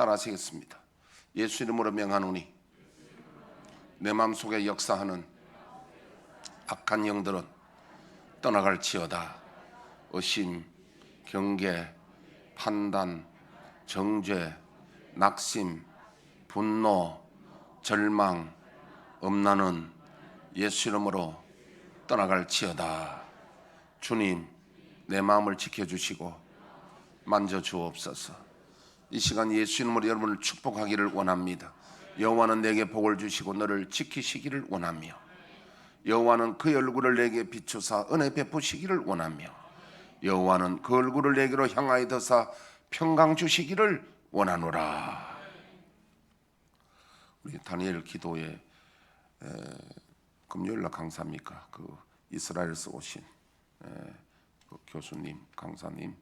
따라하시겠습니다. 예수 이름으로 명하노니 내 마음속에 역사하는 악한 영들은 떠나갈지어다. 의심, 경계, 판단, 정죄, 낙심, 분노, 절망, 엄란은 예수 이름으로 떠나갈지어다. 주님, 내 마음을 지켜주시고 만져주옵소서. 이 시간 예수 이름으로 여러분을 축복하기를 원합니다. 여호와는 내게 복을 주시고 너를 지키시기를 원하며, 여호와는 그 얼굴을 내게 비추사 은혜 베푸시기를 원하며, 여호와는 그 얼굴을 내게로 향하여 드사 평강 주시기를 원하노라. 우리 다니엘 기도에 금요일날 강사입니까? 그 이스라엘에서 오신 그 교수님, 강사님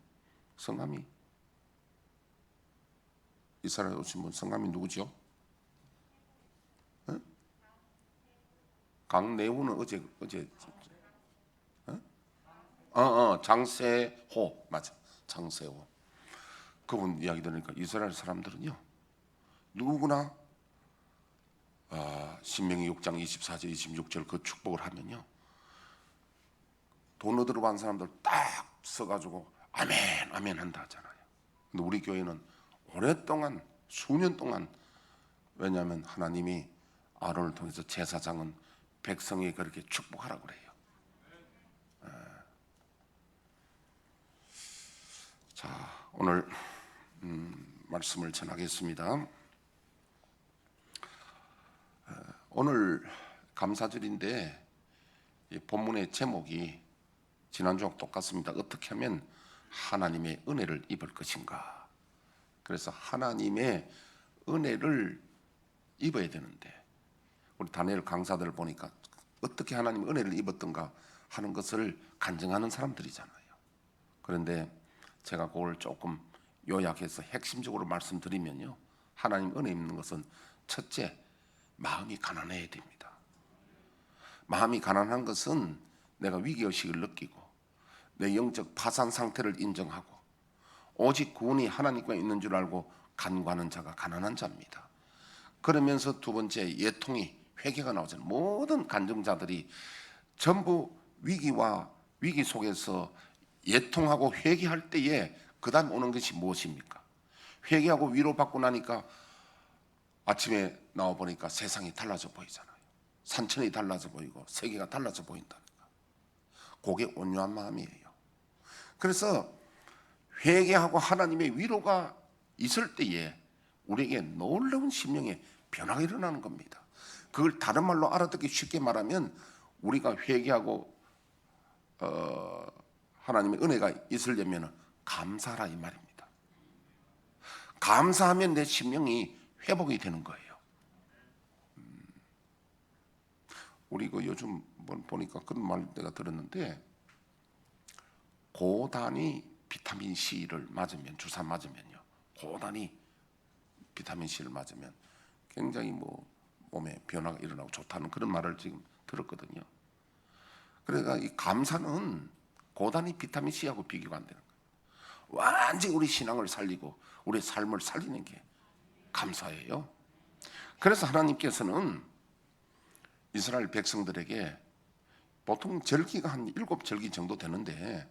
성함이, 이스라엘 오신 분 성함이 누구죠? 강내우는 어제 장세호, 맞아, 장세호. 그분 이야기 들으니까 이스라엘 사람들은요 누구나 신명기 6장 24절 26절 그 축복을 하면요 돈 얻으러 간 사람들 딱 서가지고 아멘 아멘 한다 하잖아요. 근데 우리 교회는 오랫동안 수년 동안, 왜냐하면 하나님이 아론을 통해서 제사장은 백성이 그렇게 축복하라고 그래요. 자, 오늘 말씀을 전하겠습니다. 오늘 감사절인데 이 본문의 제목이 지난주와 똑같습니다. 어떻게 하면 하나님의 은혜를 입을 것인가. 그래서 하나님의 은혜를 입어야 되는데, 우리 다니엘 강사들 보니까 어떻게 하나님의 은혜를 입었던가 하는 것을 간증하는 사람들이잖아요. 그런데 제가 그걸 조금 요약해서 핵심적으로 말씀드리면요, 하나님 은혜 입는 것은 첫째, 마음이 가난해야 됩니다. 마음이 가난한 것은 내가 위기의식을 느끼고 내 영적 파산 상태를 인정하고 오직 구원이 하나님과 있는 줄 알고 간구하는 자가 가난한 자입니다. 그러면서 두 번째, 예통이, 회개가 나오잖아요. 모든 간증자들이 전부 위기와 위기 속에서 예통하고 회개할 때에 그 다음 오는 것이 무엇입니까? 회개하고 위로받고 나니까 아침에 나와보니까 세상이 달라져 보이잖아요. 산천이 달라져 보이고 세계가 달라져 보인다니까. 그게 온유한 마음이에요. 그래서 회개하고 하나님의 위로가 있을 때에 우리에게 놀라운 심령의 변화가 일어나는 겁니다. 그걸 다른 말로 알아듣기 쉽게 말하면 우리가 회개하고 하나님의 은혜가 있으려면 감사하라 이 말입니다. 감사하면 내 심령이 회복이 되는 거예요. 우리 그 요즘 보니까 그런 말 내가 들었는데, 고단위 비타민 C를 맞으면, 주사 맞으면요, 고단위 비타민 C를 맞으면 굉장히 몸에 변화가 일어나고 좋다는 그런 말을 지금 들었거든요. 그러니까 이 감사는 고단위 비타민 C하고 비교가 안 되는 거예요. 완전히 우리 신앙을 살리고 우리 삶을 살리는 게 감사예요. 그래서 하나님께서는 이스라엘 백성들에게 보통 절기가 한 7절기 정도 되는데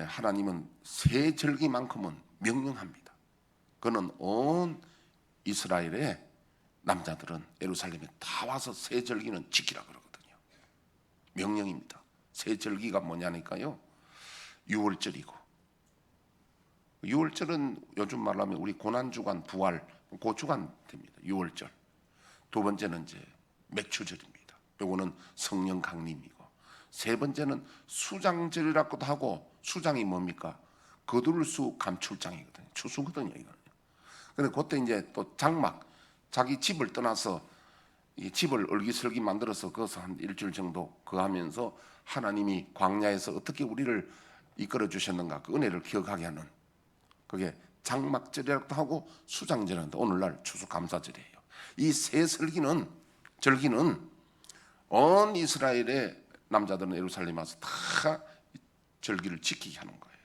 하나님은 3절기만큼은 명령합니다. 그는 온 이스라엘의 남자들은 예루살렘에 다 와서 3절기는 지키라 그러거든요. 명령입니다. 3절기가 뭐냐니까요, 6월절이고, 6월절은 요즘 말하면 우리 고난주간, 부활, 고주간 됩니다. 6월절. 두 번째는 이제 맥추절입니다. 요거는 성령 강림이고, 세 번째는 수장절이라고도 하고, 수장이 뭡니까? 거둘수 감출장이거든요. 추수거든요, 이거는요. 근데 그때 이제 또 장막, 자기 집을 떠나서 이 집을 얼기설기 만들어서 거기서 한 일주일 정도 거하면서 하나님이 광야에서 어떻게 우리를 이끌어 주셨는가 그 은혜를 기억하게 하는, 그게 장막절이라고도 하고 수장절인데 오늘날 추수감사절이에요. 이 세 절기는 온 이스라엘의 남자들은 예루살렘에 와서 다 절기를 지키게 하는 거예요.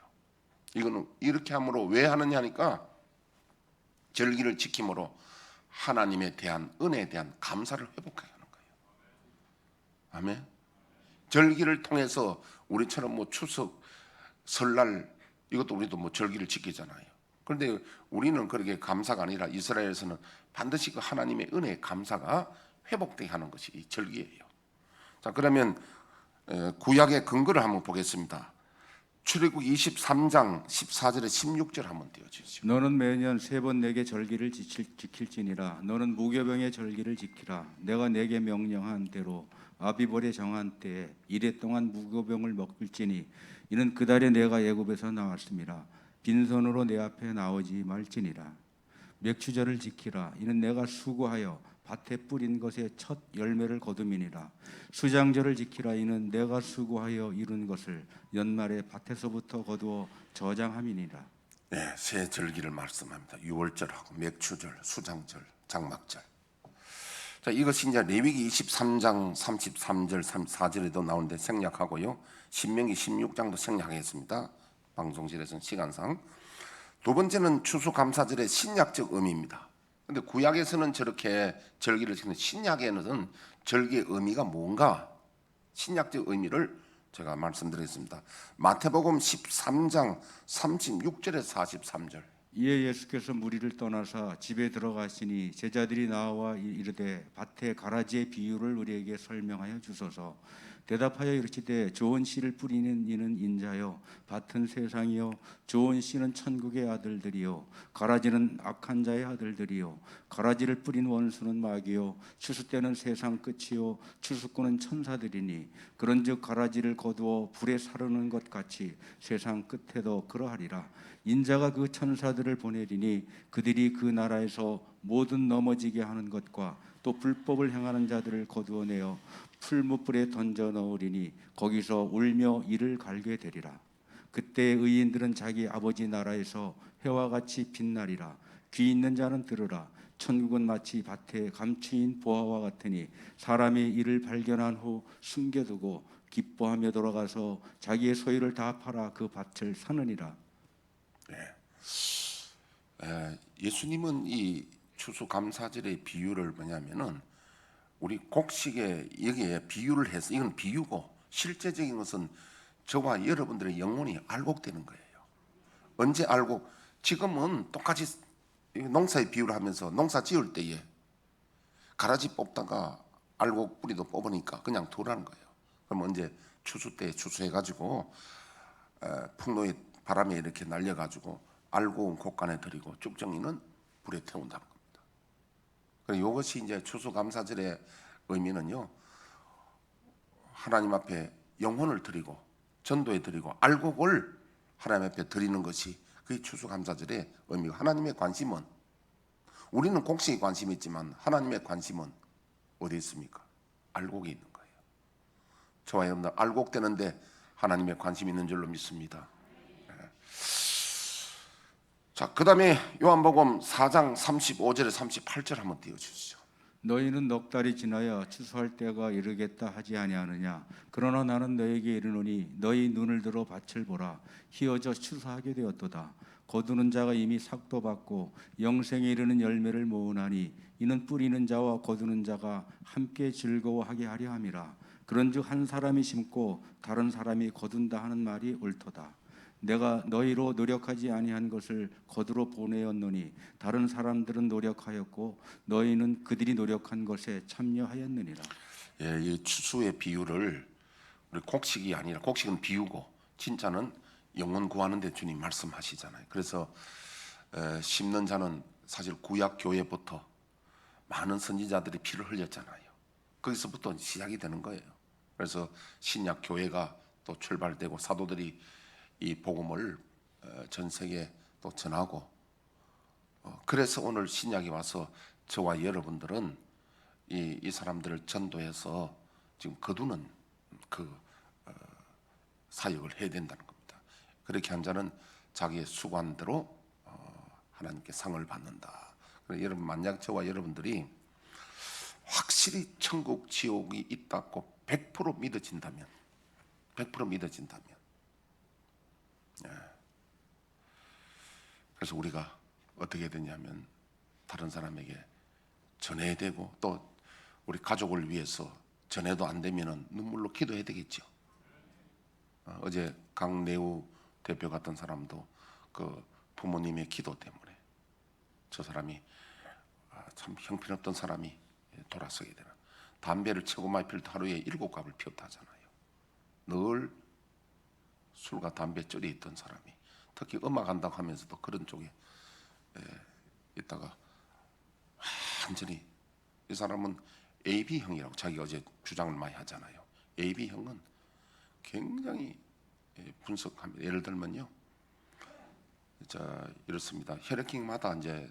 이거는 이렇게 함으로 왜 하느냐 하니까 절기를 지킴으로 하나님에 대한 은혜에 대한 감사를 회복하게 하는 거예요. 아멘. 절기를 통해서 우리처럼 뭐 추석, 설날 이것도 우리도 뭐 절기를 지키잖아요. 그런데 우리는 그렇게 감사가 아니라 이스라엘에서는 반드시 그 하나님의 은혜의 감사가 회복되게 하는 것이 이 절기예요. 자, 그러면 구약의 근거를 한번 보겠습니다. 출애굽 23장 14절에 16절 한번 띄워주시죠. 너는 매년 3번 내게 절기를 지킬지니라. 너는 무교병의 절기를 지키라. 내가 내게 명령한 대로 아비벌에 정한 때에 이래 동안 무교병을 먹을지니 이는 그 달에 내가 애굽에서 나왔음이라. 빈손으로 내 앞에 나오지 말지니라. 맥추절을 지키라. 이는 내가 수고하여 밭에 뿌린 것의 첫 열매를 거둠이니라. 수장절을 지키라. 이는 내가 수고하여 이룬 것을 연말에 밭에서부터 거두어 저장함이니라. 네, 새 절기를 말씀합니다. 유월절하고 맥추절, 수장절, 장막절. 자, 이것이 이제 레위기 23장 33절, 34절에도 나오는데 생략하고요. 신명기 16장도 생략하겠습니다. 방송실에서는 시간상. 두 번째는 추수감사절의 신약적 의미입니다. 근데 구약에서는 저렇게 절기를 지키는 신약에는 절기의 의미가 뭔가 신약적 의미를 제가 말씀드리겠습니다. 마태복음 13장 36절에서 43절. 이에 예수께서 무리를 떠나사 집에 들어가시니 제자들이 나와 이르되 밭에 가라지의 비유를 우리에게 설명하여 주소서. 대답하여 이르시되 좋은 씨를 뿌리는 이는 인자요 밭은 세상이요 좋은 씨는 천국의 아들들이요 가라지는 악한 자의 아들들이요 가라지를 뿌린 원수는 마귀요 추수 때는 세상 끝이요 추수꾼은 천사들이니 그런즉 가라지를 거두어 불에 사르는 것 같이 세상 끝에도 그러하리라. 인자가 그 천사들을 보내리니 그들이 그 나라에서 모든 넘어지게 하는 것과 또 불법을 행하는 자들을 거두어내어 풀무불에 던져 넣으리니 거기서 울며 이를 갈게 되리라. 그때 의인들은 자기 아버지 나라에서 해와 같이 빛나리라. 귀 있는 자는 들으라. 천국은 마치 밭에 감추인 보화와 같으니 사람이 이를 발견한 후 숨겨두고 기뻐하며 돌아가서 자기의 소유를 다 팔아 그 밭을 사느니라. 예수님은 이 추수감사절의 비유를 뭐냐면은 우리 곡식에 여기에 비유를 해서 이건 비유고 실제적인 것은 저와 여러분들의 영혼이 알곡되는 거예요. 언제 알곡? 지금은 똑같이 농사의 비유를 하면서 농사 지을 때에 가라지 뽑다가 알곡 뿌리도 뽑으니까 그냥 두라는 거예요. 그럼 언제 추수 때 추수해가지고 풍로의 바람에 이렇게 날려가지고 알곡은 곡간에 들이고 쭉정이는 불에 태운다는 겁니다. 그리고 이것이 이제 추수감사절의 의미는요, 하나님 앞에 영혼을 드리고 전도해 드리고 알곡을 하나님 앞에 드리는 것이 그게 추수감사절의 의미고, 하나님의 관심은 우리는 곡식에 관심이 있지만 하나님의 관심은 어디 있습니까? 알곡이 있는 거예요. 저와 여러분들 알곡 되는데 하나님의 관심이 있는 줄로 믿습니다. 자, 그 다음에 요한복음 4장 35절에 38절 한번 띄워주시죠. 너희는 넉 달이 지나야 추수할 때가 이르겠다 하지 아니하느냐. 그러나 나는 너에게 이르노니 너희 눈을 들어 밭을 보라. 희어져 추수하게 되었도다. 거두는 자가 이미 삭도 받고 영생에 이르는 열매를 모으나니 이는 뿌리는 자와 거두는 자가 함께 즐거워하게 하려 함이라. 그런즉 한 사람이 심고 다른 사람이 거둔다 하는 말이 옳도다. 내가 너희로 노력하지 아니한 것을 거두러 보내었노니 다른 사람들은 노력하였고 너희는 그들이 노력한 것에 참여하였느니라. 예, 이 추수의 비유를 우리 곡식이 아니라, 곡식은 비유고 진짜는 영혼 구하는 데 주님 말씀하시잖아요. 그래서 심는 자는 사실 구약 교회부터 많은 선지자들이 피를 흘렸잖아요. 거기서부터 시작이 되는 거예요. 그래서 신약 교회가 또 출발되고 사도들이 이 복음을 전 세계에 또 전하고, 그래서 오늘 신약이 와서 저와 여러분들은 이 사람들을 전도해서 지금 거두는 그 사역을 해야 된다는 겁니다. 그렇게 한 자는 자기의 수고한대로 하나님께 상을 받는다. 그래서 여러분, 만약 저와 여러분들이 확실히 천국 지옥이 있다고 100% 믿어진다면, 100% 믿어진다면, 그래서 우리가 어떻게 해야 되냐면 다른 사람에게 전해야 되고, 또 우리 가족을 위해서 전해도 안 되면은 눈물로 기도해야 되겠죠. 어제 강내우 대표 같은 사람도 그 부모님의 기도 때문에 저 사람이 참 형편없던 사람이 돌아서게 되는, 담배를 최고 많이 피울 때 하루에 7갑을 피웠다 하잖아요. 늘 술과 담배 쩔이 있던 사람이, 특히 음악 한다고 하면서도 그런 쪽에 있다가 완전히, 이 사람은 AB형이라고 자기가 어제 주장을 많이 하잖아요. AB형은 굉장히 분석합니다. 예를 들면요, 자 이렇습니다. 혈액형마다 이제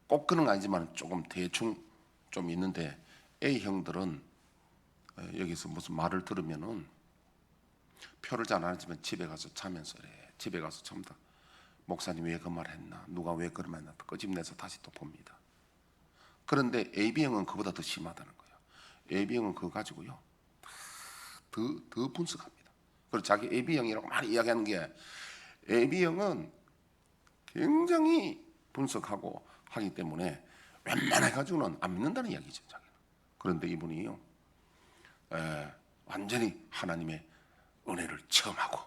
꼭 그런 건 아니지만 조금 대충 좀 있는데, A형들은 여기서 무슨 말을 들으면은 표를 잘 안 하지만 집에 가서 자면서 이래. 집에 가서 참다. 목사님 왜 그 말 했나? 누가 왜 그런 말 했나? 끄집내서 다시 또 봅니다. 그런데 AB형은 그보다 더 심하다는 거예요. AB형은 그거 가지고요, 더 분석합니다. 그리고 자기 AB형이라고 많이 이야기하는 게, AB형은 굉장히 분석하고 하기 때문에 웬만해 가지고는 안 믿는다는 이야기죠, 자기는. 그런데 이분이요, 완전히 하나님의 은혜를 체험하고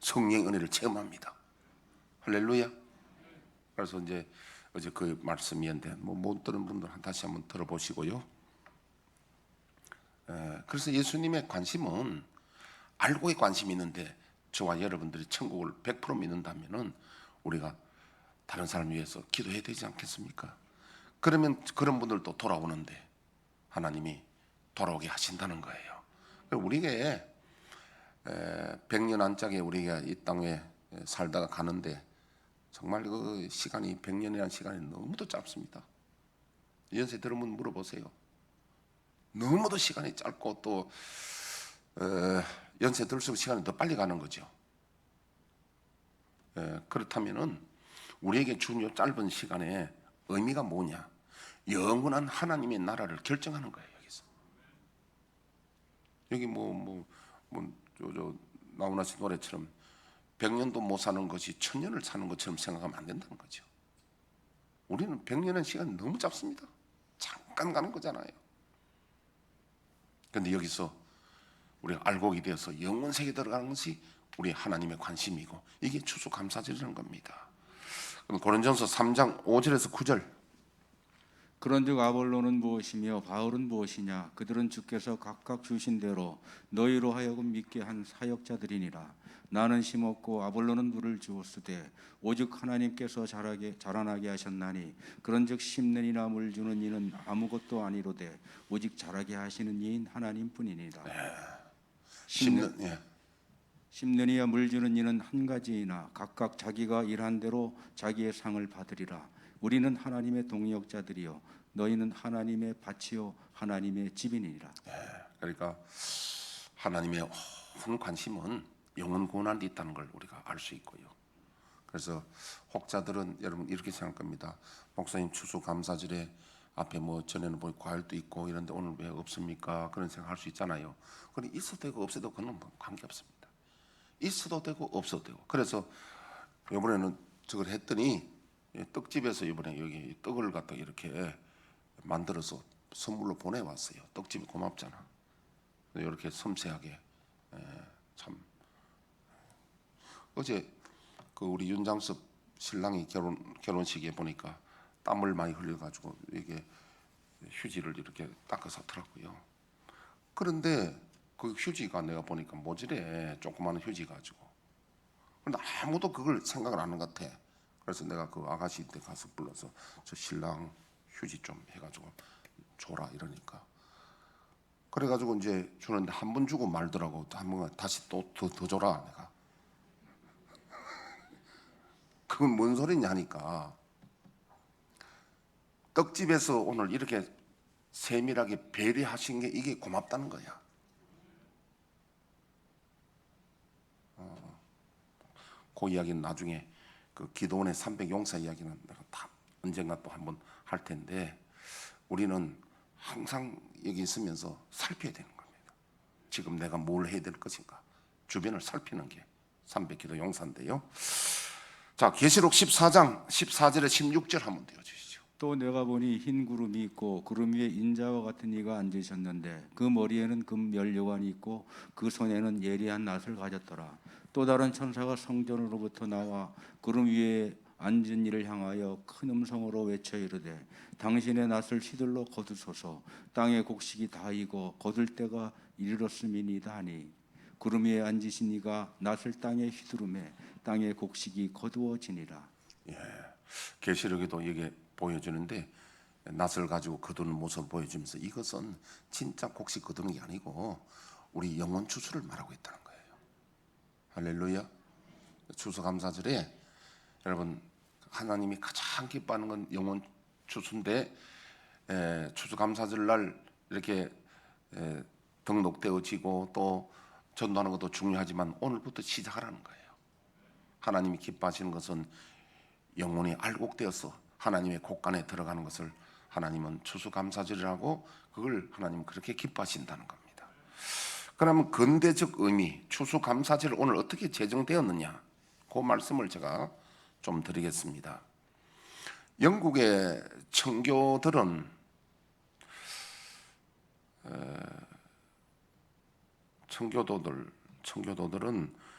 성령의 은혜를 체험합니다. 할렐루야. 그래서 이제 어제 그 말씀이었는데 못 들은 분들 다시 한번 들어보시고요. 그래서 예수님의 관심은 알고의 관심이 있는데, 저와 여러분들이 천국을 100% 믿는다면은 우리가 다른 사람을 위해서 기도해야 되지 않겠습니까? 그러면 그런 분들도 돌아오는데 하나님이 돌아오게 하신다는 거예요. 우리에게 100년 안짝에 우리가 이 땅에 살다가 가는데, 정말 그 시간이 100년이라는 시간이 너무도 짧습니다. 연세 들은 분 물어보세요. 너무도 시간이 짧고 또 연세 들수록 시간이 더 빨리 가는 거죠. 그렇다면은 우리에게 준 이 짧은 시간에 의미가 뭐냐? 영원한 하나님의 나라를 결정하는 거예요. 여기서 여기 나훈아 씨 노래처럼 100년도 못 사는 것이 1000년을 사는 것처럼 생각하면 안 된다는 거죠. 우리는 100년의 시간이 너무 짧습니다. 잠깐 가는 거잖아요. 그런데 여기서 우리가 알곡이 되어서 영원세계에 들어가는 것이 우리 하나님의 관심이고, 이게 추수감사절이라는 겁니다. 그럼 고린전서 3장 5절에서 9절. 그런즉 아볼로는 무엇이며 바울은 무엇이냐? 그들은 주께서 각각 주신 대로 너희로 하여금 믿게 한 사역자들이니라. 나는 심었고 아볼로는 물을 주었으되 오직 하나님께서 자라나게 하셨나니, 그런즉 심는 이나 물 주는 이는 아무것도 아니로되 오직 자라게 하시는 이인 하나님뿐이니라. 심는 이와 물 주는 이는 한 가지이나 각각 자기가 일한 대로 자기의 상을 받으리라. 우리는 하나님의 동역자들이요 너희는 하나님의 밭이요 하나님의 집이니라. 그러니까 하나님의 온 관심은 영혼 구원한 데 있다는 걸 우리가 알 수 있고요. 그래서 혹자들은 여러분 이렇게 생각할 겁니다. 목사님 추수감사절에 앞에 뭐 전에는 뭐 과일도 있고 이런데 오늘 왜 없습니까? 그런 생각할 수 있잖아요. 그건 있어도 되고 없어도 그건 뭐 관계 없습니다. 있어도 되고 없어도 되고. 그래서 이번에는 저걸 했더니 떡집에서 이번에 여기 떡을 갖다 이렇게 만들어서 선물로 보내왔어요. 떡집이 고맙잖아. 이렇게 섬세하게. 참 어제 그 우리 윤장섭 신랑이 결혼식에 보니까 땀을 많이 흘려가지고 이게 휴지를 이렇게 닦아서 더라고요. 그런데 그 휴지가 내가 보니까 모질에 조그마한 휴지 가지고, 그런데 아무도 그걸 생각을 안 하는 것 같아. 그래서 내가 그 아가씨한테 가서 불러서 저 신랑 휴지 좀 해가지고 줘라 이러니까, 그래가지고 이제 주는데 한 번 주고 말더라고. 한 번 다시 또 더 줘라. 내가 그건 뭔 소리냐 하니까, 떡집에서 오늘 이렇게 세밀하게 배려하신 게 이게 고맙다는 거야. 그 이야기는 나중에 그 기도원의 300용사 이야기는 내가 다 언젠가 또 한번 할 텐데, 우리는 항상 여기 있으면서 살펴야 되는 겁니다. 지금 내가 뭘 해야 될 것인가, 주변을 살피는 게 300기도 용사인데요. 자, 계시록 14장 14절에 16절 한번 띄워주시죠. 또 내가 보니 흰 구름이 있고 구름 위에 인자와 같은 이가 앉으셨는데 그 머리에는 금 면류관이 있고 그 손에는 예리한 낫을 가졌더라. 또 다른 천사가 성전으로부터 나와 구름 위에 앉은 이를 향하여 큰 음성으로 외쳐 이르되 당신의 낫을 휘둘러 거두소서. 땅의 곡식이 다 익어 거둘 때가 이르렀음이니이다 하니 구름 위에 앉으신 이가 낫을 땅에 휘두르매 땅의 곡식이 거두어지니라. 계시록에도 이게 보여주는데 낫을 가지고 거두는 모습을 보여주면서 이것은 진짜 곡식 거두는 게 아니고 우리 영혼 추수를 말하고 있다는 거예요. 할렐루야. 추수감사절에 여러분 하나님이 가장 기뻐하는 건 영혼 추수인데 추수감사절 날 이렇게 등록되어지고 또 전도하는 것도 중요하지만 오늘부터 시작하라는 거예요. 하나님이 기뻐하시는 것은 영혼이 알곡되어서 하나님의 곳간에 들어가는 것을 하나님은 추수감사절이라고 그걸 하나님은 그렇게 기뻐하신다는 겁니다. 그러면 근대적 의미 추수감사절 오늘 어떻게 제정되었느냐 그 말씀을 제가 좀 드리겠습니다. 영국의 청교도들은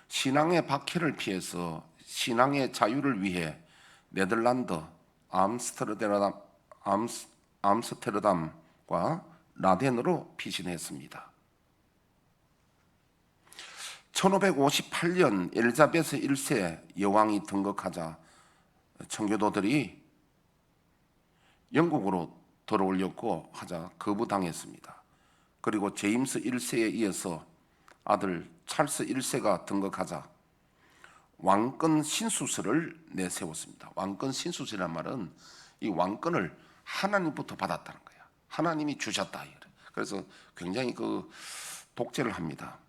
신앙의 박해를 피해서 신앙의 자유를 위해 네덜란드 암스테르담과 라덴으로 피신했습니다. 1558년 엘리자베스 1세 여왕이 등극하자 청교도들이 영국으로 들어오려고 하자 거부당했습니다. 그리고 제임스 1세에 이어서 아들 찰스 1세가 등극하자 왕권 신수설을 내세웠습니다. 왕권 신수설이란 말은 이 왕권을 하나님부터 받았다는 거야. 하나님이 주셨다. 그래서 굉장히 독재를 합니다.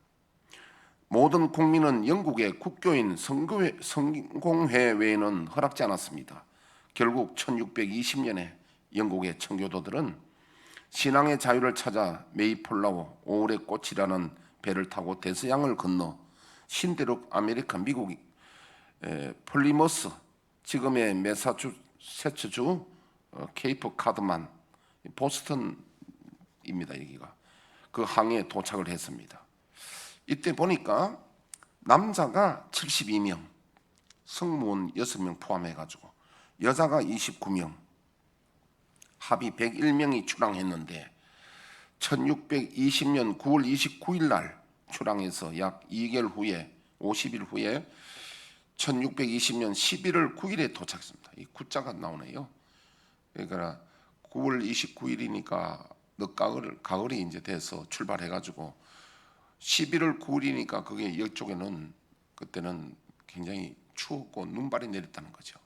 모든 국민은 영국의 국교인 성공회 외에는 허락지 않았습니다. 결국 1620년에 영국의 청교도들은 신앙의 자유를 찾아 메이플라워 오울의 꽃이라는 배를 타고 대서양을 건너 신대륙 아메리카 미국 플리머스 지금의 매사추세츠주 케이프 카드만 보스턴입니다. 여기가 그 항에 도착을 했습니다. 이때 보니까 남자가 72명, 승무원 6명 포함해가지고 여자가 29명, 합의 101명이 출항했는데 1620년 9월 29일 날 출항해서 약 2개월 후에 50일 후에 1620년 11월 9일에 도착했습니다. 이 구자가 나오네요. 그러니까 9월 29일이니까 가을이 이제 돼서 출발해가지고 11월 9일이니까 그게 이쪽에는 그때는 굉장히 추웠고 눈발이 내렸다는 거죠.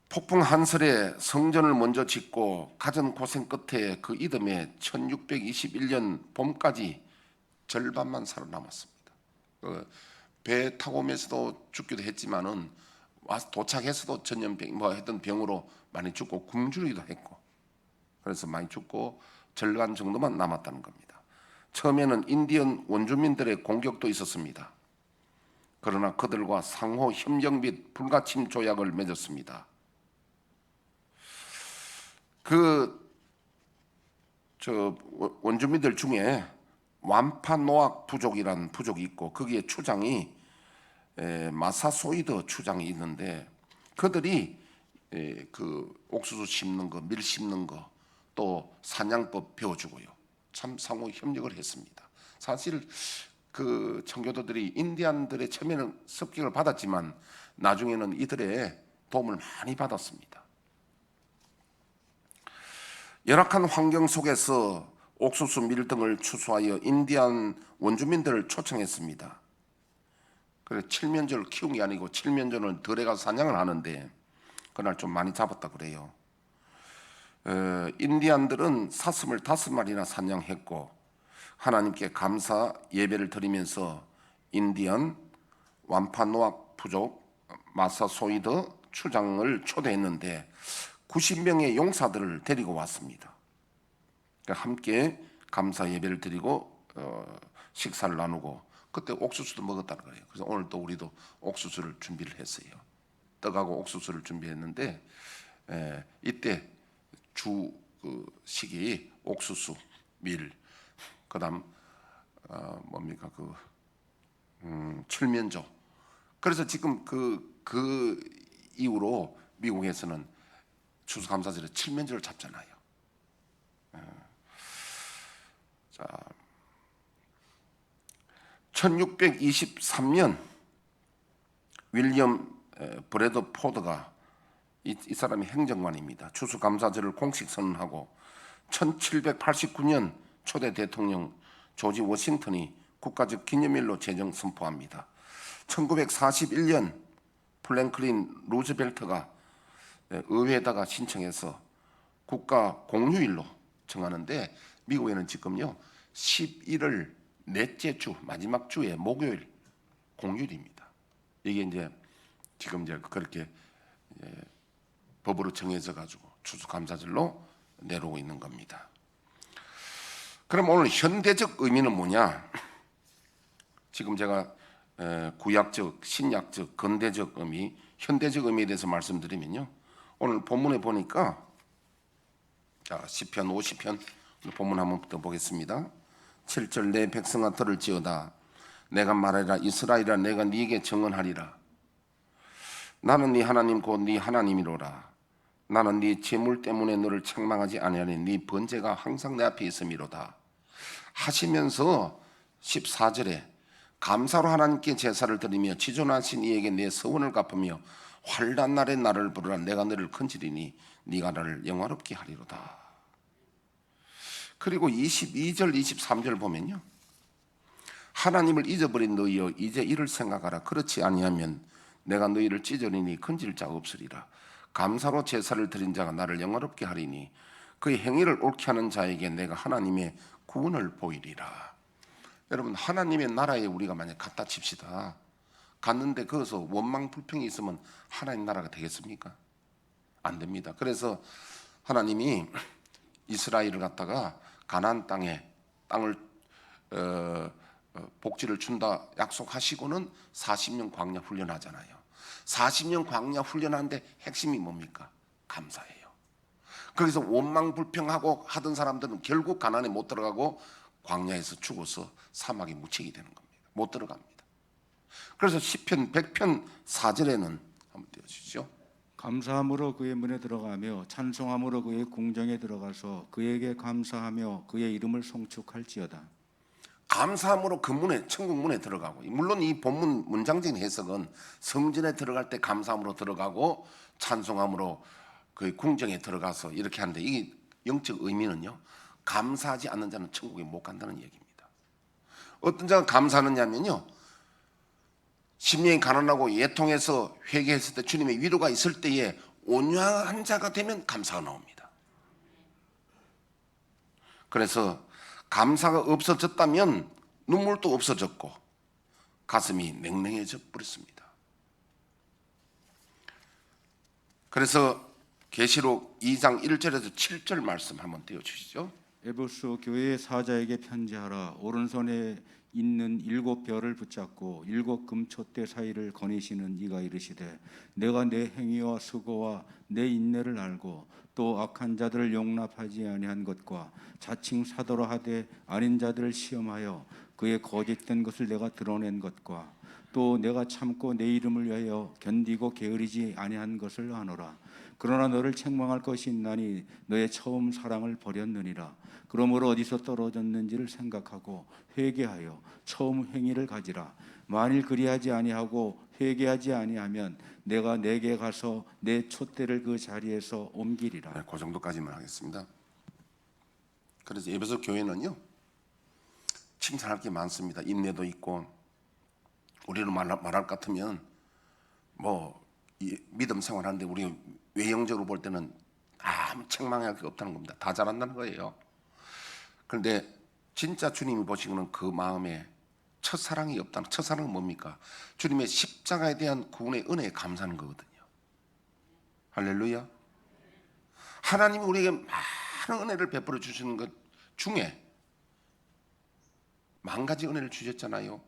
폭풍 한설에 성전을 먼저 짓고 갖은 고생 끝에 그 이듬해 1621년 봄까지 절반만 살아남았습니다. 배 타고 오면서도 죽기도 했지만은 와서 도착해서도 전염병 했던 병으로 많이 죽고 굶주리기도 했고 그래서 많이 죽고 절반 정도만 남았다는 겁니다. 처음에는 인디언 원주민들의 공격도 있었습니다. 그러나 그들과 상호 협력 및 불가침 조약을 맺었습니다. 원주민들 중에 완파노악 부족이라는 부족이 있고 거기에 추장이 마사소이드 추장이 있는데 그들이 그 옥수수 심는 거, 밀 심는 거, 또 사냥법 배워주고요. 참 상호 협력을 했습니다. 사실 그 청교도들이 인디안들의 처음에는 습격을 받았지만 나중에는 이들의 도움을 많이 받았습니다. 열악한 환경 속에서 옥수수 밀 등을 추수하여 인디안 원주민들을 초청했습니다. 그래 칠면조를 키운 게 아니고 칠면조는 들에 가서 사냥을 하는데 그날 좀 많이 잡았다 그래요. 인디안들은 사슴을 5마리나 사냥했고 하나님께 감사 예배를 드리면서 인디언 완파노악 부족 마사소이드 추장을 초대했는데 90명의 용사들을 데리고 왔습니다. 그러니까 함께 감사 예배를 드리고 식사를 나누고 그때 옥수수도 먹었다는 거예요. 그래서 오늘 또 우리도 옥수수를 준비를 했어요. 떡하고 옥수수를 준비했는데 이때 주 그 식이 옥수수, 밀, 그다음 뭡니까 칠면조. 그래서 지금 그 이후로 미국에서는 추수감사절에 칠면조를 잡잖아요. 자, 1623년 윌리엄 브래드 포드가 이 사람이 행정관입니다. 추수감사절을 공식 선언하고 1789년 초대 대통령 조지 워싱턴이 국가적 기념일로 제정 선포합니다. 1941년 플랭클린 루즈벨트가 의회에다가 신청해서 국가 공휴일로 정하는데 미국에는 지금요 11월 넷째 주 마지막 주에 목요일 공휴일입니다. 이게 이제 지금 이제 그렇게 법으로 정해져 가지고 추수감사절로 내려오고 있는 겁니다. 그럼 오늘 현대적 의미는 뭐냐? 지금 제가 구약적, 신약적, 근대적 의미, 현대적 의미에 대해서 말씀드리면요. 오늘 본문에 보니까 자, 시편 50편 본문 한번 더 보겠습니다. 7절 내 백성아 들을지어다 내가 말하리라 이스라엘아 내가 네게 증언하리라 나는 네 하나님 곧 네 하나님이로라 나는 네 재물 때문에 너를 책망하지 아니하니 네 번제가 항상 내 앞에 있음이로다 하시면서 14절에 감사로 하나님께 제사를 드리며 지존하신 이에게 내 서원을 갚으며 환난 날에 나를 부르라 내가 너를 건지리니 네가 나를 영화롭게 하리로다. 그리고 22절 23절 보면요 하나님을 잊어버린 너희여 이제 이를 생각하라 그렇지 아니하면 내가 너희를 찢으리니 건질 자가 없으리라 감사로 제사를 드린 자가 나를 영화롭게 하리니 그의 행위를 옳게 하는 자에게 내가 하나님의 구원을 보이리라. 여러분 하나님의 나라에 우리가 만약 갖다 칩시다. 갔는데 거기서 원망 불평이 있으면 하나님 나라가 되겠습니까? 안 됩니다. 그래서 하나님이 이스라엘을 갖다가 가나안 땅을 복지를 준다 약속하시고는 40년 광야 훈련하잖아요. 40년 광야 훈련하는데 핵심이 뭡니까? 감사예요. 거기서 원망 불평하고 하던 사람들은 결국 가나안에 못 들어가고 광야에서 죽어서 사막에 묻히게 되는 겁니다. 못 들어갑니다. 그래서 시편 100편 4절에는 한번 띄워주시죠. 감사함으로 그의 문에 들어가며 찬송함으로 그의 궁정에 들어가서 그에게 감사하며 그의 이름을 송축할지어다. 감사함으로 그 문에 천국 문에 들어가고 물론 이 본문 문장적인 해석은 성전에 들어갈 때 감사함으로 들어가고 찬송함으로 그 궁정에 들어가서 이렇게 하는데 이 영적 의미는요 감사하지 않는 자는 천국에 못 간다는 얘기입니다. 어떤 자가 감사하느냐면요 심령이 가난하고 예통해서 회개했을 때 주님의 위로가 있을 때에 온유한 자가 되면 감사가 나옵니다. 그래서 감사가 없어졌다면 눈물도 없어졌고 가슴이 냉랭해져 버렸습니다. 그래서 계시록 2장 1절에서 7절 말씀 한번 띄워주시죠. 에베소 교회의 사자에게 편지하라. 오른손에 있는 7별을 붙잡고 7 금촛대 사이를 거니시는 이가 이르시되 내가 내 행위와 수고와 내 인내를 알고 또 악한 자들을 용납하지 아니한 것과 자칭 사도라 하되 아닌 자들을 시험하여 그의 거짓된 것을 내가 드러낸 것과 또 내가 참고 내 이름을 위하여 견디고 게으르지 아니한 것을 아노라. 그러나 너를 책망할 것이 있나니 너의 처음 사랑을 버렸느니라. 그러므로 어디서 떨어졌는지를 생각하고 회개하여 처음 행위를 가지라. 만일 그리하지 아니하고 회개하지 아니하면 내가 내게 가서 내 촛대를 그 자리에서 옮기리라. 네, 그 정도까지만 하겠습니다. 그래서 에베소 교회는요 칭찬할 게 많습니다. 인내도 있고 우리로 말할 것 같으면 믿음 생활하는데 우리 외형적으로 볼 때는 아무 책망할 게 없다는 겁니다. 다 잘한다는 거예요. 그런데 진짜 주님이 보시고는 그 마음에 첫사랑이 없다는, 첫사랑은 뭡니까? 주님의 십자가에 대한 구원의 은혜에 감사하는 거거든요. 할렐루야. 하나님이 우리에게 많은 은혜를 베풀어 주시는 것 중에 10,000가지 은혜를 주셨잖아요.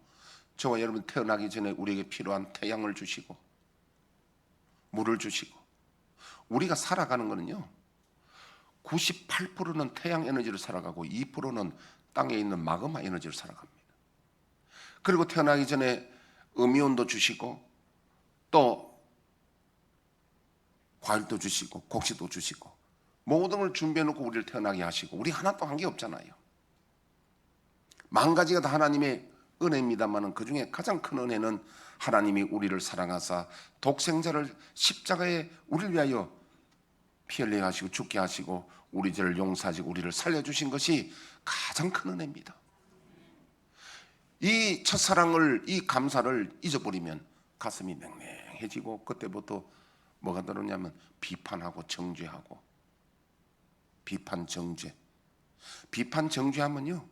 저와 여러분 태어나기 전에 우리에게 필요한 태양을 주시고 물을 주시고 우리가 살아가는 거는요, 98%는 태양 에너지를 살아가고 2%는 땅에 있는 마그마 에너지를 살아갑니다. 그리고 태어나기 전에 음이온도 주시고 또 과일도 주시고 곡식도 주시고 모든 걸 준비해 놓고 우리를 태어나게 하시고 우리 하나도 한 게 없잖아요. 만 가지가 다 하나님의 은혜입니다만 그 중에 가장 큰 은혜는 하나님이 우리를 사랑하사 독생자를 십자가에 우리를 위하여 피 흘리게 하시고 죽게 하시고 우리 죄를 용서하시고 우리를 살려주신 것이 가장 큰 은혜입니다. 이 첫사랑을, 이 감사를 잊어버리면 가슴이 맹맹해지고 그때부터 뭐가 들었냐면 비판하고 정죄하고 비판 정죄. 비판 정죄하면요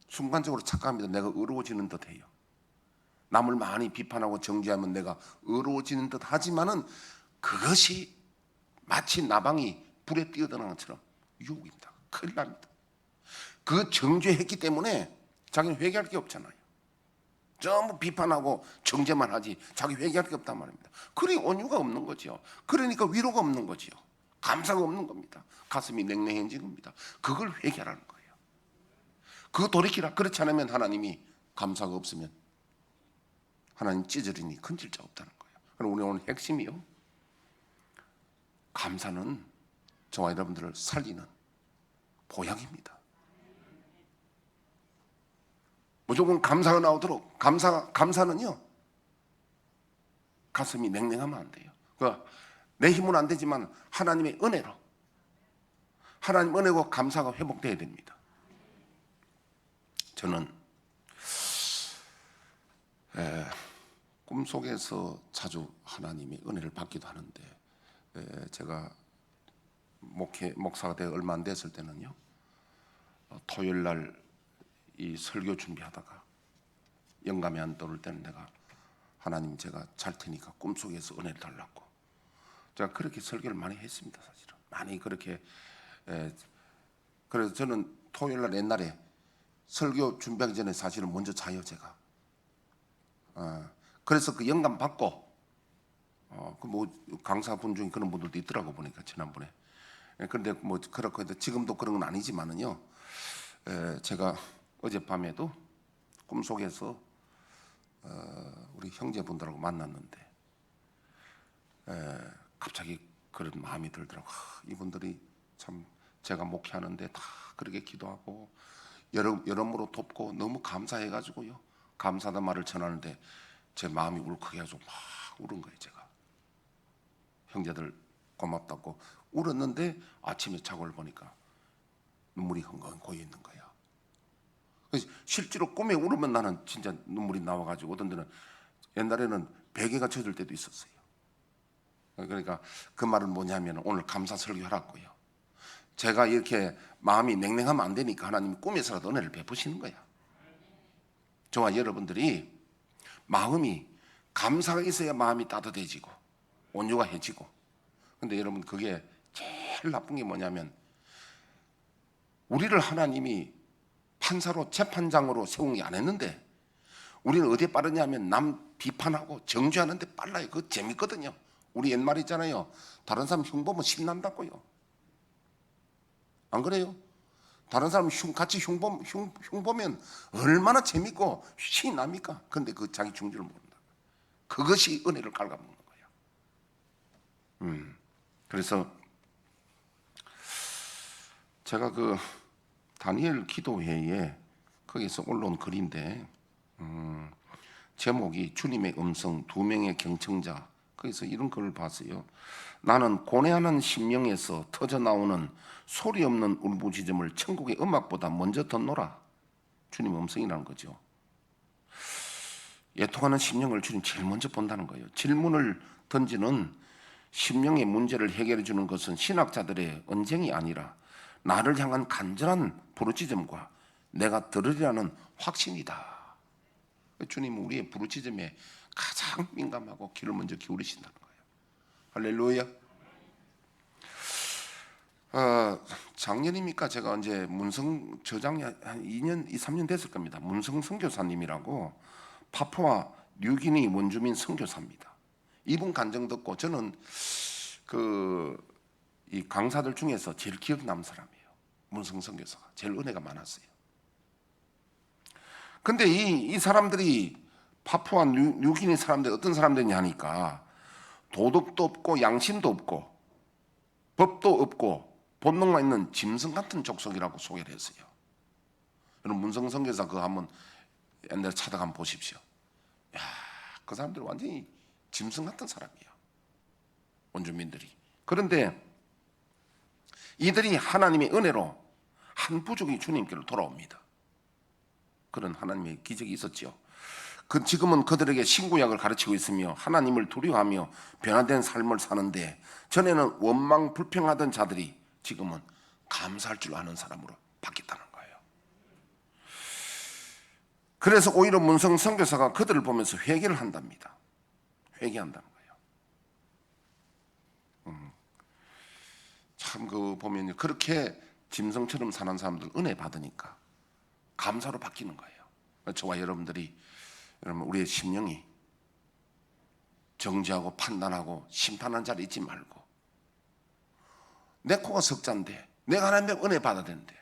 순간적으로 착각합니다. 내가 의로워지는 듯 해요. 남을 많이 비판하고 정죄하면 내가 의로워지는 듯 하지만은 그것이 마치 나방이 불에 뛰어드는 것처럼 유혹입니다. 큰일 납니다. 그 정죄했기 때문에 자기는 회개할 게 없잖아요. 전부 비판하고 정죄만 하지 자기 회개할 게 없단 말입니다. 그러니 온유가 없는 거죠. 그러니까 위로가 없는 거죠. 감사가 없는 겁니다. 가슴이 냉랭해진 겁니다. 그걸 회개하라는 거예요. 그거 돌이키라. 그렇지 않으면 하나님이 감사가 없으면 하나님 찢어리니 큰질 자 없다는 거예요. 그럼 우리 오늘 핵심이요, 감사는 저와 여러분들을 살리는 보약입니다. 무조건 감사가 나오도록 감사는요 가슴이 냉랭하면 안 돼요. 내 힘은 안 되지만 하나님의 은혜로, 하나님 은혜고 감사가 회복돼야 됩니다. 저는 꿈속에서 자주 하나님의 은혜를 받기도 하는데 제가 목사가 되어 얼마 안 됐을 때는요 토요일 날 이 설교 준비하다가 영감이 안 떠올 때는 내가 하나님 제가 잘 테니까 꿈속에서 은혜를 달라고 제가 그렇게 설교를 많이 했습니다. 사실은 많이 그렇게 그래서 저는 토요일 날 옛날에 설교 준비하기 전에 사실은 먼저 자요 제가. 그래서 그 영감 받고 그 뭐 강사분 중에 그런 분들도 있더라고 보니까 지난번에. 그런데 뭐 그렇고 해도 지금도 그런 건 아니지만은요. 제가 어젯밤에도 꿈속에서 우리 형제분들하고 만났는데 갑자기 그런 마음이 들더라고. 이분들이 참 제가 목회하는데 다 그렇게 기도하고 여러모로 돕고 너무 감사해가지고요. 감사하다는 말을 전하는데 제 마음이 울컥해가지고 막 울은 거예요. 제가 형제들 고맙다고 울었는데 아침에 자고를 보니까 눈물이 흥건 고여 있는 거야. 그래서 실제로 꿈에 울으면 나는 진짜 눈물이 나와가지고 어떤 데는 옛날에는 베개가 젖을 때도 있었어요. 그러니까 그 말은 뭐냐면 오늘 감사 설교하라고요. 제가 이렇게 마음이 냉랭하면 안 되니까 하나님이 꿈에서라도 은혜를 베푸시는 거야. 저와 여러분들이 마음이 감사가 있어야 마음이 따뜻해지고 온유가 해지고. 근데 여러분 그게 제일 나쁜 게 뭐냐면 우리를 하나님이 판사로 재판장으로 세운 게 안 했는데 우리는 어디에 빠르냐면 남 비판하고 정죄하는데 빨라요. 그거 재밌거든요. 우리 옛말 있잖아요. 다른 사람 흉 보면 신난다고요. 안 그래요? 다른 사람 같이 흉 보면 얼마나 재밌고 신이 납니까? 근데 그 자기 중지를 모른다. 그것이 은혜를 갉아먹는 거예요. 그래서 제가 그 다니엘 기도회에 거기서 올라온 글인데 제목이 주님의 음성 두 명의 경청자. 거기서 이런 글을 봤어요. 나는 고뇌하는 심령에서 터져나오는 소리 없는 울부짖음을 천국의 음악보다 먼저 듣노라. 주님의 음성이라는 거죠. 애통하는 심령을 주님 제일 먼저 본다는 거예요. 질문을 던지는 심령의 문제를 해결해 주는 것은 신학자들의 언쟁이 아니라 나를 향한 간절한 부르짖음과 내가 들으리라는 확신이다. 주님은 우리의 부르짖음에 가장 민감하고 귀를 먼저 기울이신다는 거예요. 할렐루야. 작년입니까? 제가 언제 문성 저장이 한 2년, 3년 됐을 겁니다. 문성 선교사님이라고 파푸아 뉴기니 원주민 선교사입니다. 이분 간증 듣고 저는 이 강사들 중에서 제일 기억 남는 사람이에요. 문성 선교사가 제일 은혜가 많았어요. 근데 이 사람들이 파푸아 뉴기니 사람들이 어떤 사람들이냐 하니까 도덕도 없고 양심도 없고 법도 없고 본능만 있는 짐승 같은 족속이라고 소개를 했어요. 여러분 문성 선교사 그거 한번 옛날에 찾아가 한번 보십시오. 야, 그 사람들 완전히 짐승 같은 사람이에요. 원주민들이. 그런데 이들이 하나님의 은혜로 한 부족이 주님께로 돌아옵니다. 그런 하나님의 기적이 있었죠. 지금은 그들에게 신구약을 가르치고 있으며 하나님을 두려워하며 변화된 삶을 사는데 전에는 원망 불평하던 자들이 지금은 감사할 줄 아는 사람으로 바뀌었다는 거예요. 그래서 오히려 문성 선교사가 그들을 보면서 회개를 한답니다. 회개한다는 거예요. 참 보면 그렇게 짐승처럼 사는 사람들 은혜 받으니까 감사로 바뀌는 거예요. 저와 여러분 우리의 심령이 정죄하고 판단하고 심판하는 자리에 있지 말고 내 코가 석자인데 내가 하나님의 은혜 받아야 되는데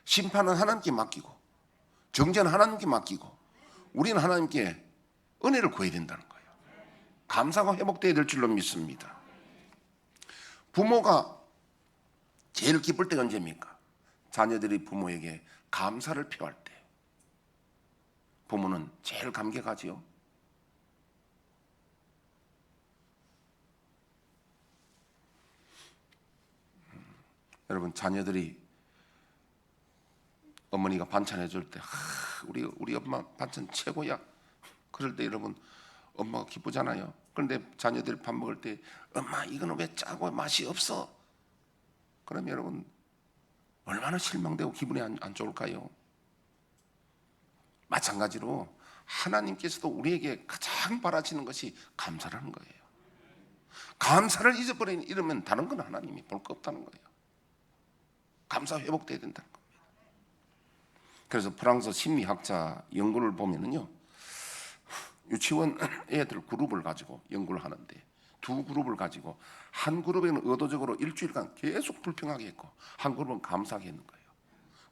심판은 하나님께 맡기고 정죄는 하나님께 맡기고 우리는 하나님께 은혜를 구해야 된다는 거예요. 감사가 회복되어야 될 줄로 믿습니다. 부모가 제일 기쁠 때가 언제입니까? 자녀들이 부모에게 감사를 표할 때 부모는 제일 감격하지요. 여러분 자녀들이 어머니가 반찬 해줄 때 우리 엄마 반찬 최고야. 그럴 때 여러분 엄마가 기쁘잖아요. 그런데 자녀들이 밥 먹을 때 엄마 이거는 왜 짜고 맛이 없어? 그럼 여러분 얼마나 실망되고 기분이 안 좋을까요? 마찬가지로 하나님께서도 우리에게 가장 바라시는 것이 감사라는 거예요. 감사를 잊어버리면 이러면 다른 건 하나님이 볼 거 없다는 거예요. 감사 회복돼야 된다는 겁니다. 그래서 프랑스 심리학자 연구를 보면은요, 유치원 애들 그룹을 가지고 연구를 하는데 두 그룹을 가지고 한 그룹에는 의도적으로 일주일간 계속 불평하게 했고 한 그룹은 감사하게 했는 거예요.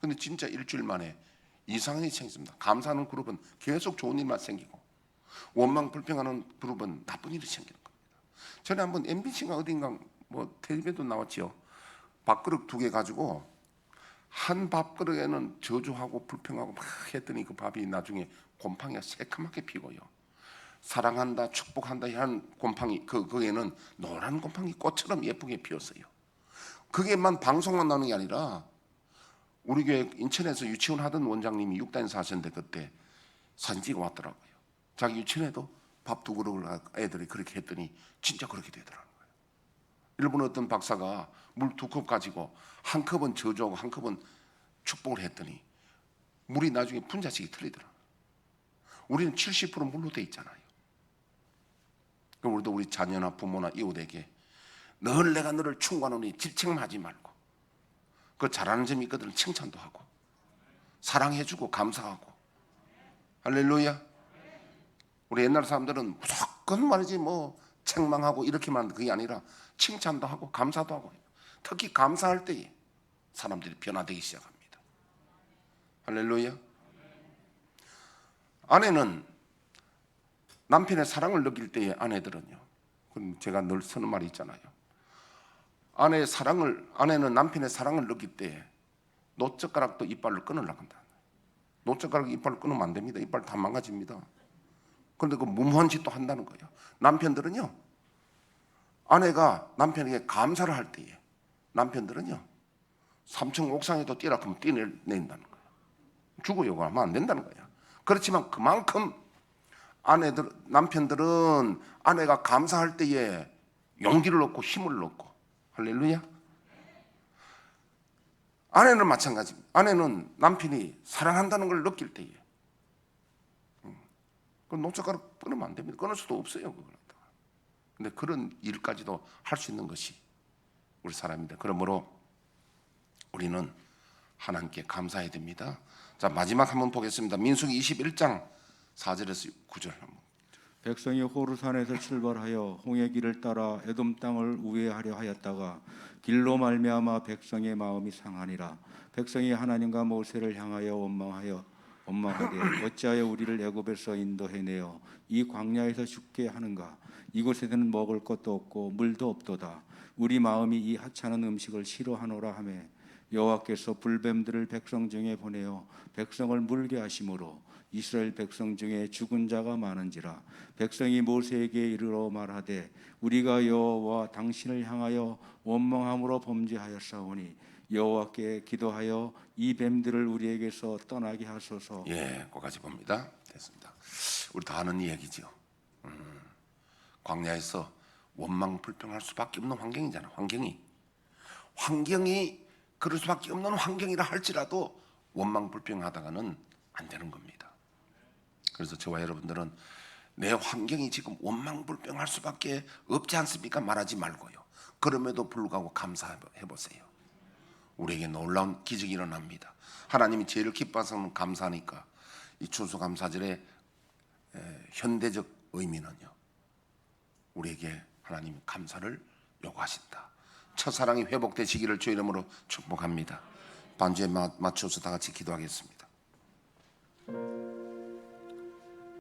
근데 진짜 일주일 만에 이상한 일이 생겼습니다. 감사하는 그룹은 계속 좋은 일만 생기고 원망 불평하는 그룹은 나쁜 일이 생기는 겁니다. 전에 한번 MBC가 어딘가 텔레비전도 나왔지요. 밥그릇 2개 가지고 한 밥그릇에는 저주하고 불평하고 막 했더니 그 밥이 나중에 곰팡이가 새카맣게 피고요. 사랑한다, 축복한다 하는 곰팡이 거기에는 노란 곰팡이 꽃처럼 예쁘게 피었어요. 그게만 방송만 나오는 게 아니라 우리 교회 인천에서 유치원 하던 원장님이 6단에서 하셨는데 그때 사진 찍어 왔더라고요. 자기 유치원에도 밥 2그릇을 애들이 그렇게 했더니 진짜 그렇게 되더라고요. 일본 어떤 박사가 물 2컵 가지고 한 컵은 저주하고 한 컵은 축복을 했더니 물이 나중에 분자식이 틀리더라고요. 우리는 70% 물로 돼 있잖아요. 그럼 우리도 우리 자녀나 부모나 이웃에게 늘 내가 너를 충고하노니 질책만 하지 말고 그 잘하는 점이 있거든 칭찬도 하고 사랑해주고 감사하고. 할렐루야. 우리 옛날 사람들은 무조건 말이지 책망하고 이렇게만 하는 그게 아니라 칭찬도 하고 감사도 하고. 특히 감사할 때에 사람들이 변화되기 시작합니다. 할렐루야. 아내는 남편의 사랑을 느낄 때에 아내들은요, 그럼 제가 늘 쓰는 말이 있잖아요. 아내는 남편의 사랑을 느낄 때에 노젓가락도 이빨을 끊으려고 한다. 노젓가락 이빨을 끊으면 안 됩니다. 이빨 다 망가집니다. 그런데 그 무모한 짓도 한다는 거예요. 남편들은요, 아내가 남편에게 감사를 할 때에 남편들은요 3층 옥상에도 뛰라 하면 뛰어낸다는 거예요. 죽어요 하면 안 된다는 거예요. 그렇지만 그만큼 남편들은 아내가 감사할 때에 용기를 얻고 힘을 얻고. 할렐루야. 아내는 마찬가지입니다. 아내는 남편이 사랑한다는 걸 느낄 때에 그 노젓가락 끊으면 안 됩니다. 끊을 수도 없어요. 그런데 그런 일까지도 할 수 있는 것이 우리 사람입니다. 그러므로 우리는 하나님께 감사해야 됩니다. 자, 마지막 한번 보겠습니다. 민수기 21장 4절에서 9절 한번. 백성이 호르산에서 출발하여 홍해 길을 따라 에돔 땅을 우회하려 하였다가 길로 말미암아 백성의 마음이 상하니라. 백성이 하나님과 모세를 향하여 원망하되 어찌하여 우리를 애굽에서 인도해내어 이 광야에서 죽게 하는가? 이곳에서는 먹을 것도 없고 물도 없도다. 우리 마음이 이 하찮은 음식을 싫어하노라 하며 여호와께서 불뱀들을 백성 중에 보내어 백성을 물게 하심으로 이스라엘 백성 중에 죽은 자가 많은지라. 백성이 모세에게 이르러 말하되 우리가 여호와 당신을 향하여 원망함으로 범죄하였사오니 여호와께 기도하여 이 뱀들을 우리에게서 떠나게 하소서. 예, 거기까지 봅니다. 됐습니다. 우리 다 아는 이야기죠. 광야에서 원망 불평할 수밖에 없는 환경이잖아. 환경이 그럴 수밖에 없는 환경이라 할지라도 원망 불평하다가는 안 되는 겁니다. 그래서 저와 여러분들은 내 환경이 지금 원망 불평할 수밖에 없지 않습니까? 말하지 말고요. 그럼에도 불구하고 감사해 보세요. 우리에게 놀라운 기적이 일어납니다. 하나님이 제일 기뻐하시는 감사니까 이 추수감사절의 현대적 의미는요, 우리에게 하나님 감사를 요구하신다. 첫사랑이 회복되시기를 주의 이름으로 축복합니다. 반주에 맞춰서 다 같이 기도하겠습니다.